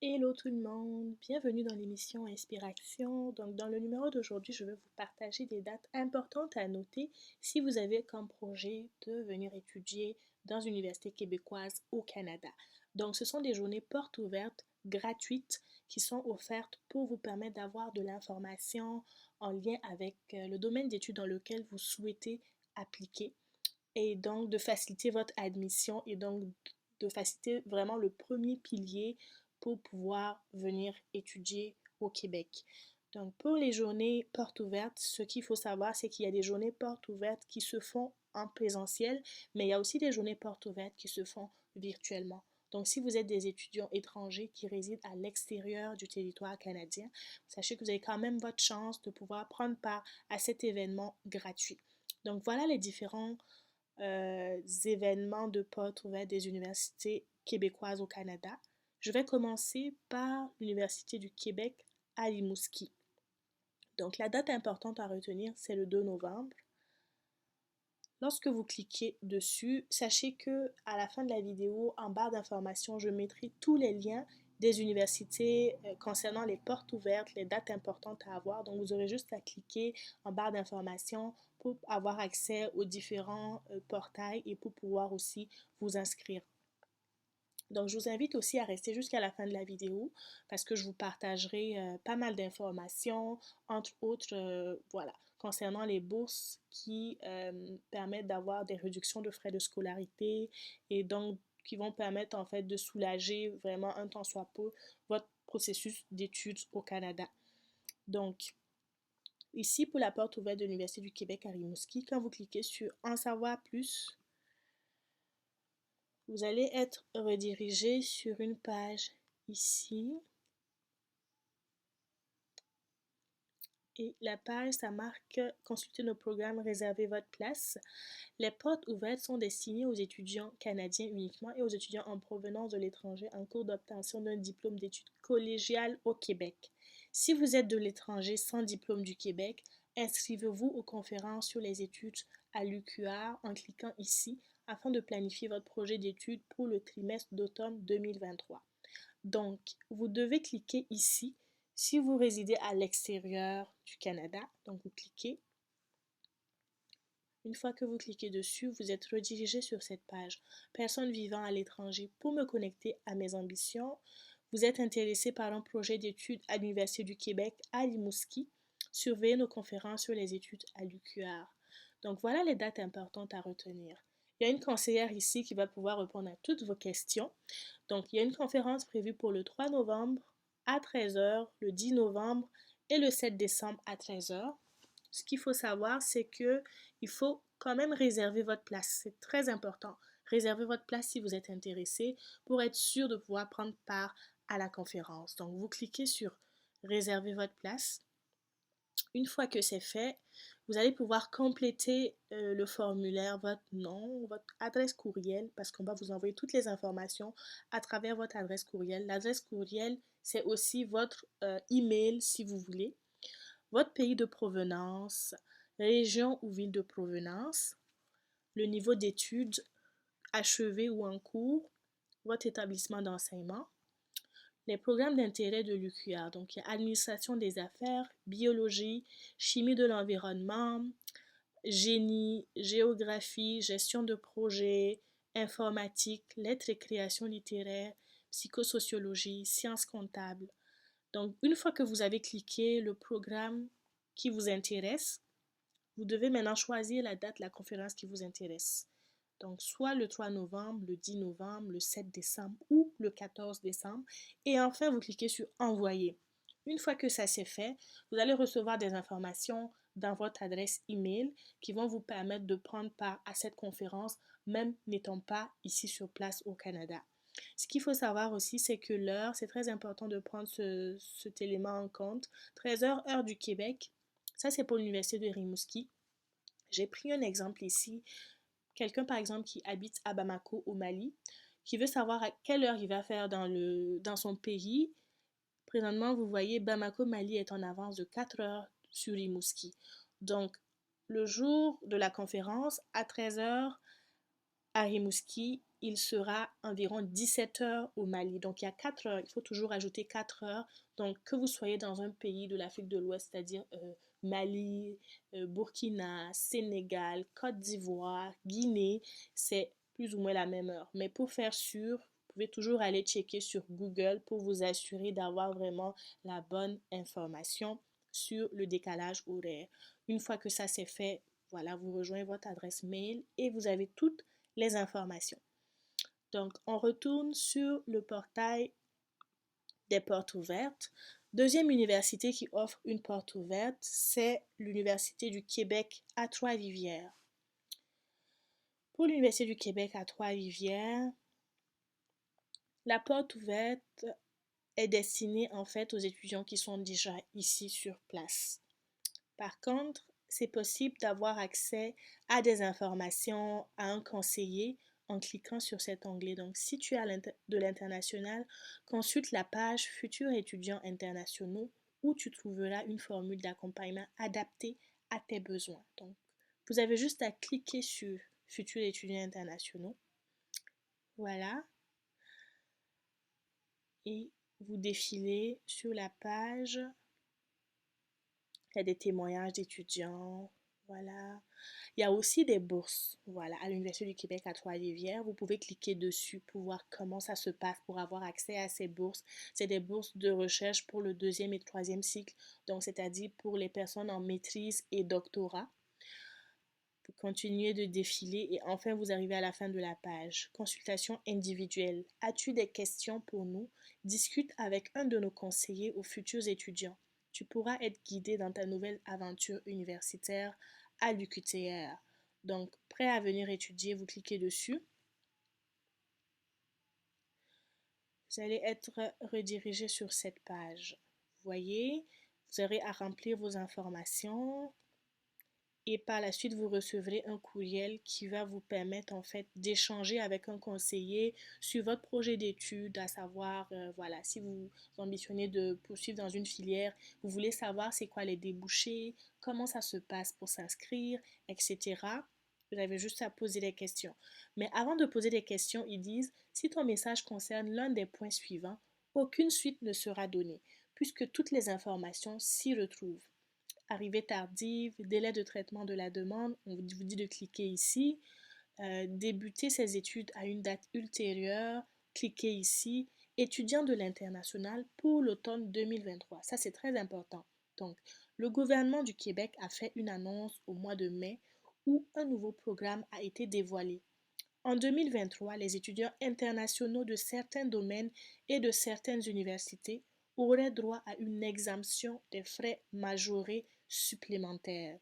Hello tout le monde, bienvenue dans l'émission Inspiration. Donc dans le numéro d'aujourd'hui, je vais vous partager des dates importantes à noter si vous avez comme projet de venir étudier dans une université québécoise au Canada. Donc ce sont des journées portes ouvertes gratuites qui sont offertes pour vous permettre d'avoir de l'information en lien avec le domaine d'études dans lequel vous souhaitez appliquer et donc de faciliter votre admission et donc de faciliter vraiment le premier pilier pour pouvoir venir étudier au Québec. Donc pour les journées portes ouvertes, ce qu'il faut savoir, c'est qu'il y a des journées portes ouvertes qui se font en présentiel, mais il y a aussi des journées portes ouvertes qui se font virtuellement. Donc, si vous êtes des étudiants étrangers qui résident à l'extérieur du territoire canadien, sachez que vous avez quand même votre chance de pouvoir prendre part à cet événement gratuit. Donc, voilà les différents événements de portes ouvertes des universités québécoises au Canada. Je vais commencer par l'Université du Québec à Rimouski. Donc la date importante à retenir, c'est le 2 novembre. Lorsque vous cliquez dessus, sachez que à la fin de la vidéo, en barre d'informations, je mettrai tous les liens des universités concernant les portes ouvertes, les dates importantes à avoir. Donc, vous aurez juste à cliquer en barre d'informations pour avoir accès aux différents portails et pour pouvoir aussi vous inscrire. Donc, je vous invite aussi à rester jusqu'à la fin de la vidéo parce que je vous partagerai pas mal d'informations, entre autres, voilà, concernant les bourses qui permettent d'avoir des réductions de frais de scolarité et donc qui vont permettre en fait de soulager vraiment un tant soit peu votre processus d'études au Canada. Donc, ici pour la porte ouverte de l'Université du Québec à Rimouski, quand vous cliquez sur En savoir plus, vous allez être redirigé sur une page ici. Et la page, ça marque Consulter nos programmes, réserver votre place. Les portes ouvertes sont destinées aux étudiants canadiens uniquement et aux étudiants en provenance de l'étranger en cours d'obtention d'un diplôme d'études collégiales au Québec. Si vous êtes de l'étranger sans diplôme du Québec, inscrivez-vous aux conférences sur les études à l'UQAR en cliquant ici afin de planifier votre projet d'études pour le trimestre d'automne 2023. Donc, vous devez cliquer ici si vous résidez à l'extérieur du Canada. Donc, vous cliquez. Une fois que vous cliquez dessus, vous êtes redirigé sur cette page. Personne vivant à l'étranger, pour me connecter à mes ambitions, vous êtes intéressé par un projet d'études à l'Université du Québec à Rimouski. Surveillez nos conférences sur les études à l'UQAR. Donc, voilà les dates importantes à retenir. Il y a une conseillère ici qui va pouvoir répondre à toutes vos questions. Donc, il y a une conférence prévue pour le 3 novembre à 13 h, le 10 novembre et le 7 décembre à 13 h. Ce qu'il faut savoir, c'est que il faut quand même réserver votre place. C'est très important. Réservez votre place si vous êtes intéressé pour être sûr de pouvoir prendre part à la conférence. Donc, vous cliquez sur Réserver votre place. Une fois que c'est fait, vous allez pouvoir compléter le formulaire, votre nom, votre adresse courriel, parce qu'on va vous envoyer toutes les informations à travers votre adresse courriel. L'adresse courriel, c'est aussi votre email si vous voulez, votre pays de provenance, région ou ville de provenance, le niveau d'études achevé ou en cours, votre établissement d'enseignement, les programmes d'intérêt de l'UQAR. Donc, il y a administration des affaires, biologie, chimie de l'environnement, génie, géographie, gestion de projet, informatique, lettres et création littéraire, psychosociologie, sciences comptables. Donc, une fois que vous avez cliqué le programme qui vous intéresse, vous devez maintenant choisir la date de la conférence qui vous intéresse. Donc, soit le 3 novembre, le 10 novembre, le 7 décembre ou le 14 décembre. Et enfin, vous cliquez sur Envoyer. Une fois que ça s'est fait, vous allez recevoir des informations dans votre adresse email qui vont vous permettre de prendre part à cette conférence, même n'étant pas ici sur place au Canada. Ce qu'il faut savoir aussi, c'est que l'heure, c'est très important de prendre cet élément en compte. 13 h, heure du Québec. Ça, c'est pour l'Université de Rimouski. J'ai pris un exemple ici. Quelqu'un, par exemple, qui habite à Bamako, au Mali, qui veut savoir à quelle heure il va faire dans son pays. Présentement, vous voyez, Bamako, Mali est en avance de 4 heures sur Rimouski. Donc, le jour de la conférence, à 13 h à Rimouski, il sera environ 17 heures au Mali. Donc, il y a 4 heures. Il faut toujours ajouter 4 heures. Donc, que vous soyez dans un pays de l'Afrique de l'Ouest, c'est-à-dire Mali, Burkina, Sénégal, Côte d'Ivoire, Guinée, c'est plus ou moins la même heure. Mais pour faire sûr, vous pouvez toujours aller checker sur Google pour vous assurer d'avoir vraiment la bonne information sur le décalage horaire. Une fois que ça c'est fait, voilà, vous rejoignez votre adresse mail et vous avez toutes les informations. Donc, on retourne sur le portail des portes ouvertes. Deuxième université qui offre une porte ouverte, c'est l'Université du Québec à Trois-Rivières. Pour l'Université du Québec à Trois-Rivières, la porte ouverte est destinée en fait aux étudiants qui sont déjà ici sur place. Par contre, c'est possible d'avoir accès à des informations, à un conseiller en cliquant sur cet onglet. Donc, si tu as de l'international, consulte la page Futurs étudiants internationaux où tu trouveras une formule d'accompagnement adaptée à tes besoins. Donc, vous avez juste à cliquer sur Futurs étudiants internationaux. Voilà. Et vous défilez sur la page. Il y a des témoignages d'étudiants. Voilà. Il y a aussi des bourses. Voilà, à l'Université du Québec à Trois-Rivières. Vous pouvez cliquer dessus pour voir comment ça se passe, pour avoir accès à ces bourses. C'est des bourses de recherche pour le deuxième et troisième cycle. Donc, c'est-à-dire pour les personnes en maîtrise et doctorat. Vous continuez de défiler et enfin vous arrivez à la fin de la page. Consultation individuelle. As-tu des questions pour nous? Discute avec un de nos conseillers aux futurs étudiants. Tu pourras être guidé dans ta nouvelle aventure universitaire à l'UQTR. Donc, prêt à venir étudier, vous cliquez dessus. Vous allez être redirigé sur cette page. Vous voyez, vous aurez à remplir vos informations et par la suite, vous recevrez un courriel qui va vous permettre en fait d'échanger avec un conseiller sur votre projet d'études, à savoir, voilà, si vous ambitionnez de poursuivre dans une filière, vous voulez savoir c'est quoi les débouchés, comment ça se passe pour s'inscrire, etc. Vous avez juste à poser des questions. Mais avant de poser des questions, ils disent, si ton message concerne l'un des points suivants, aucune suite ne sera donnée, puisque toutes les informations s'y retrouvent. Arrivée tardive, délai de traitement de la demande, on vous dit de cliquer ici. Débuter ses études à une date ultérieure, cliquez ici. Étudiant de l'international pour l'automne 2023. Ça, c'est très important. Donc, le gouvernement du Québec a fait une annonce au mois de mai où un nouveau programme a été dévoilé. En 2023, les étudiants internationaux de certains domaines et de certaines universités auraient droit à une exemption des frais majorés supplémentaires.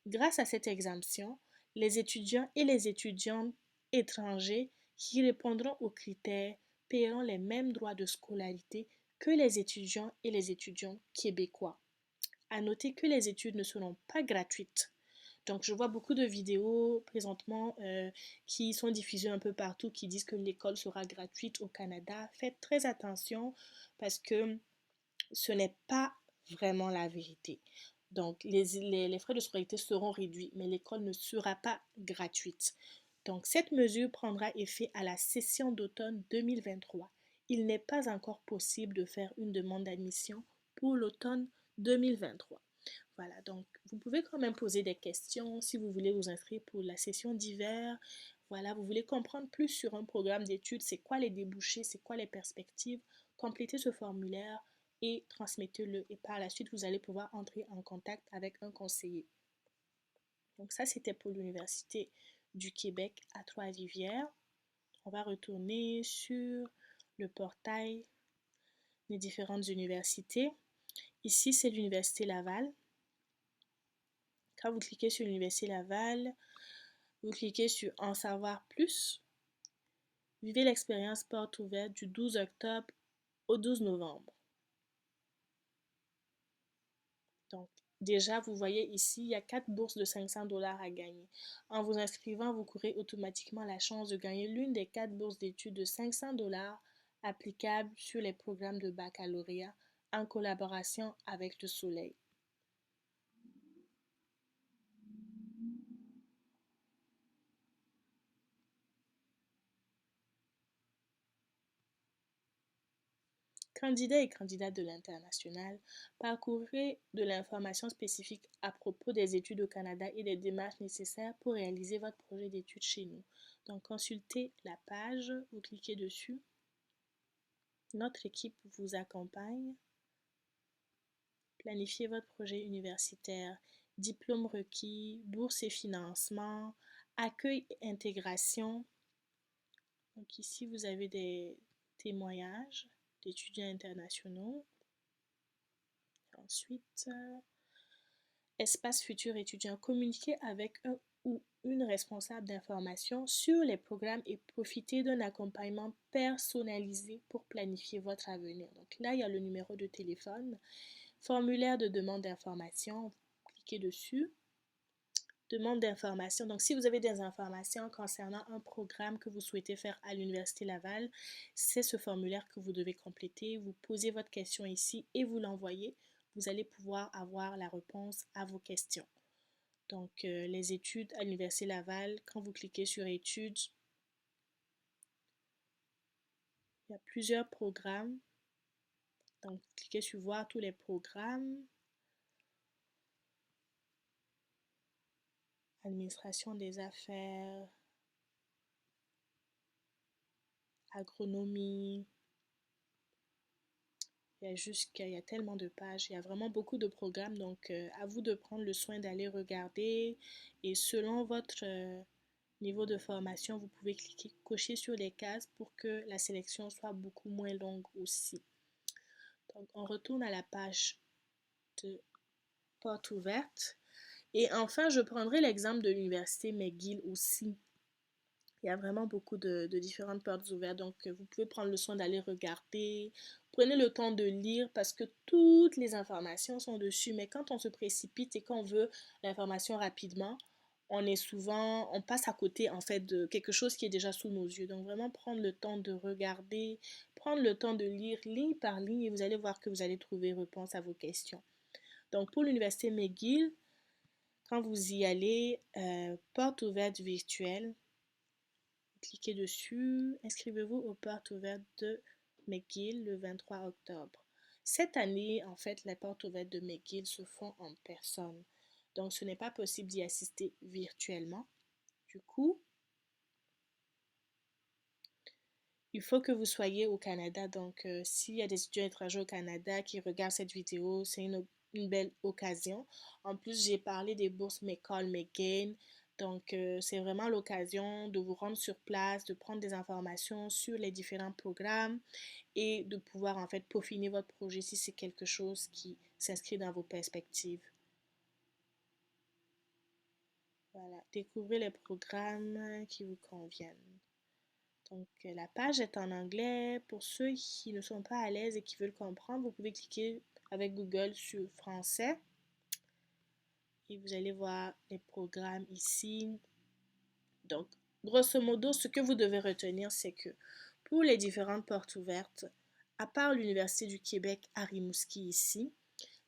Grâce à cette exemption, les étudiants et les étudiantes étrangers qui répondront aux critères paieront les mêmes droits de scolarité que les étudiants et les étudiants québécois. À noter que les études ne seront pas gratuites. Donc, je vois beaucoup de vidéos présentement qui sont diffusées un peu partout qui disent que l'école sera gratuite au Canada. Faites très attention parce que ce n'est pas vraiment la vérité. Donc, les frais de scolarité seront réduits, mais l'école ne sera pas gratuite. Donc, cette mesure prendra effet à la session d'automne 2023. Il n'est pas encore possible de faire une demande d'admission pour l'automne 2023. Voilà, donc vous pouvez quand même poser des questions si vous voulez vous inscrire pour la session d'hiver. Voilà, vous voulez comprendre plus sur un programme d'études, c'est quoi les débouchés, c'est quoi les perspectives. Complétez ce formulaire et transmettez-le. Et par la suite, vous allez pouvoir entrer en contact avec un conseiller. Donc ça, c'était pour l'Université du Québec à Trois-Rivières. On va retourner sur le portail des différentes universités. Ici, c'est l'Université Laval. Quand vous cliquez sur l'Université Laval, vous cliquez sur En savoir plus. Vivez l'expérience porte ouverte du 12 octobre au 12 novembre. Donc, déjà, vous voyez ici, il y a 4 bourses de 500 $ à gagner. En vous inscrivant, vous courez automatiquement la chance de gagner l'une des 4 bourses d'études de 500 $ applicables sur les programmes de baccalauréat en collaboration avec le Soleil. Candidats et candidates de l'international, parcourez de l'information spécifique à propos des études au Canada et des démarches nécessaires pour réaliser votre projet d'études chez nous. Donc, consultez la page, vous cliquez dessus. Notre équipe vous accompagne. Planifiez votre projet universitaire, diplôme requis, bourse et financement, accueil et intégration. Donc ici, vous avez des témoignages d'étudiants internationaux. Ensuite, espace futur étudiant, communiquer avec un ou une responsable d'information sur les programmes et profiter d'un accompagnement personnalisé pour planifier votre avenir. Donc là, il y a le numéro de téléphone, formulaire de demande d'information, cliquez dessus. Demande d'information. Donc, si vous avez des informations concernant un programme que vous souhaitez faire à l'Université Laval, c'est ce formulaire que vous devez compléter. Vous posez votre question ici et vous l'envoyez. Vous allez pouvoir avoir la réponse à vos questions. Donc, les études à l'Université Laval, quand vous cliquez sur études, il y a plusieurs programmes. Donc, cliquez sur voir tous les programmes. Administration des affaires, agronomie. Il y a tellement de pages, il y a vraiment beaucoup de programmes, donc à vous de prendre le soin d'aller regarder et selon votre niveau de formation, vous pouvez cliquer, cocher sur les cases pour que la sélection soit beaucoup moins longue aussi. Donc on retourne à la page de porte ouverte. Et enfin, je prendrai l'exemple de l'université McGill aussi. Il y a vraiment beaucoup de différentes portes ouvertes, donc vous pouvez prendre le soin d'aller regarder. Prenez le temps de lire parce que toutes les informations sont dessus, mais quand on se précipite et qu'on veut l'information rapidement, on passe à côté en fait de quelque chose qui est déjà sous nos yeux. Donc vraiment prendre le temps de regarder, prendre le temps de lire ligne par ligne et vous allez voir que vous allez trouver réponse à vos questions. Donc pour l'université McGill, quand vous y allez, porte ouverte virtuelle, cliquez dessus, inscrivez-vous aux portes ouvertes de McGill le 23 octobre. Cette année, en fait, les portes ouvertes de McGill se font en personne. Donc, ce n'est pas possible d'y assister virtuellement. Du coup, il faut que vous soyez au Canada. Donc, s'il y a des étudiants étrangers au Canada qui regardent cette vidéo, c'est une belle occasion. En plus, j'ai parlé des bourses McCall, McGain. Donc, c'est vraiment l'occasion de vous rendre sur place, de prendre des informations sur les différents programmes et de pouvoir en fait peaufiner votre projet si c'est quelque chose qui s'inscrit dans vos perspectives. Voilà, découvrez les programmes qui vous conviennent. Donc, la page est en anglais. Pour ceux qui ne sont pas à l'aise et qui veulent comprendre, vous pouvez cliquer avec Google sur français. Et vous allez voir les programmes ici. Donc, grosso modo, ce que vous devez retenir, c'est que pour les différentes portes ouvertes, à part l'Université du Québec à Rimouski ici,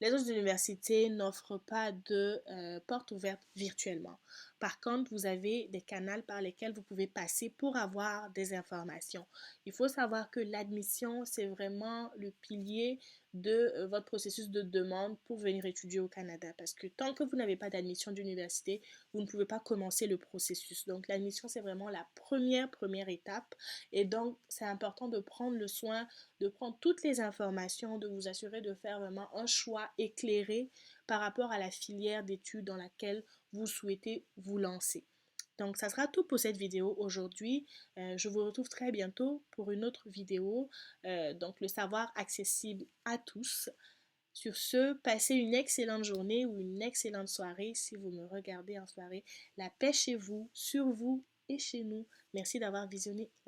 les autres universités n'offrent pas de porte ouverte virtuellement. Par contre, vous avez des canaux par lesquels vous pouvez passer pour avoir des informations. Il faut savoir que l'admission, c'est vraiment le pilier de votre processus de demande pour venir étudier au Canada. Parce que tant que vous n'avez pas d'admission d'université, vous ne pouvez pas commencer le processus. Donc, l'admission, c'est vraiment la première étape. Et donc, c'est important de prendre le soin de prendre toutes les informations, de vous assurer de faire vraiment un choix éclairé par rapport à la filière d'études dans laquelle vous souhaitez vous lancer. Donc, ça sera tout pour cette vidéo aujourd'hui. Je vous retrouve très bientôt pour une autre vidéo. Donc, le savoir accessible à tous. Sur ce, passez une excellente journée ou une excellente soirée si vous me regardez en soirée. La paix chez vous, sur vous et chez nous. Merci d'avoir visionné.